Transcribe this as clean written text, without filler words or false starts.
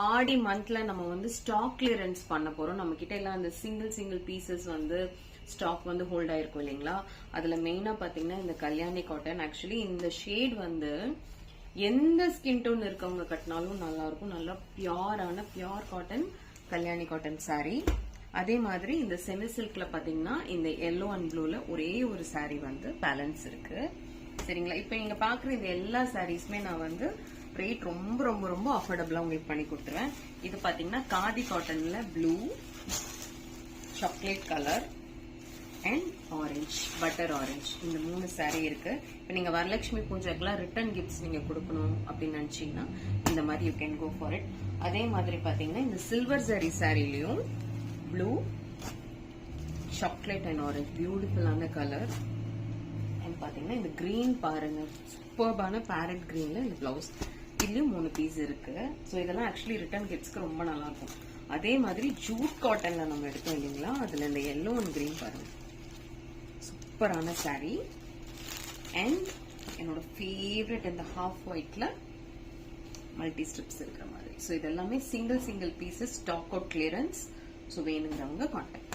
ஆடி மந்த்ல நம்ம வந்து ஸ்டாக் கிளியரன்ஸ் பண்ண போறோம். நம்ம கிட்ட எல்லாம் அந்த சிங்கிள் பீசஸ் வந்து ஸ்டாக் வந்து ஹோல்ட் ஆயிருக்கும் இல்லைங்களா? அதுல மெயினா பாத்தீங்கன்னா இந்த கல்யாணி காட்டன். ஆக்சுவலி இந்த ஷேட் வந்து எந்த ஸ்கின் டோன் இருக்கவங்க கட்டினாலும் நல்லா இருக்கும். நல்லா pure cotton Kalyani cotton sorry. அதே மாதிரி இந்த செமி சில்க்ல பாத்தீங்கன்னா இந்த எல்லோ அண்ட் ப்ளூல ஒரே ஒரு சாரி வந்து பேலன்ஸ் இருக்கு. சரிங்களா? இப்ப நீங்க பாக்குற இந்த எல்லா சாரீஸ்மே நான் வந்து ரேட் ரொம்ப ரொம்ப ரொம்ப அஃபோர்டபுளா உங்களுக்கு பண்ணி கொடுத்துருவேன். இது பாத்தீங்கன்னா காதி காட்டன்ல blue, chocolate colour and orange, butter orange, இந்த 3 சாரீ இருக்கு. இப்ப நீங்க வரலட்சுமி பூஜைக்கெல்லாம் ரிட்டர்ன் கிஃப்ட்ஸ் நீங்க கொடுக்கணும் அப்படின்னு நினைச்சீங்கன்னா இந்த மாதிரி you can go for it. அதே மாதிரி பாத்தீங்கன்னா இந்த சில்வர் ஜரி சாரிலையும் ப்ளூ, சாக்லேட் அண்ட் ஆரஞ்சு, பியூட்டிஃபுல்லான கலர். அண்ட் பாத்தீங்கன்னா இந்த கிரீன் பாருங்க, சூப்பர்பான பேரட் கிரீன்ல இந்த பிளவுஸ். இதுலயும் 3 பீஸ் இருக்கு. ஸோ இதெல்லாம் ஆக்சுவலி ரிட்டர்ன் கிஃப்ட்ஸ்க்கு ரொம்ப நல்லா இருக்கும். அதே மாதிரி ஜூட் காட்டன்ல நம்ம எடுத்தோம் இல்லைங்களா, அதுல இந்த எல்லோ அண்ட் கிரீன் பாருங்க, சூப்பரான சாரி. அண்ட் என்னோட ஃபேவரட் இந்த ஹாஃப் ஒயிட்ல மல்டி ஸ்ட்ரிப்ஸ் இருக்கிற மாதிரி. ஸோ இதெல்லாமே single pieces stock out clearance. So வேணுங்கிறவங்க கான்டாக்ட்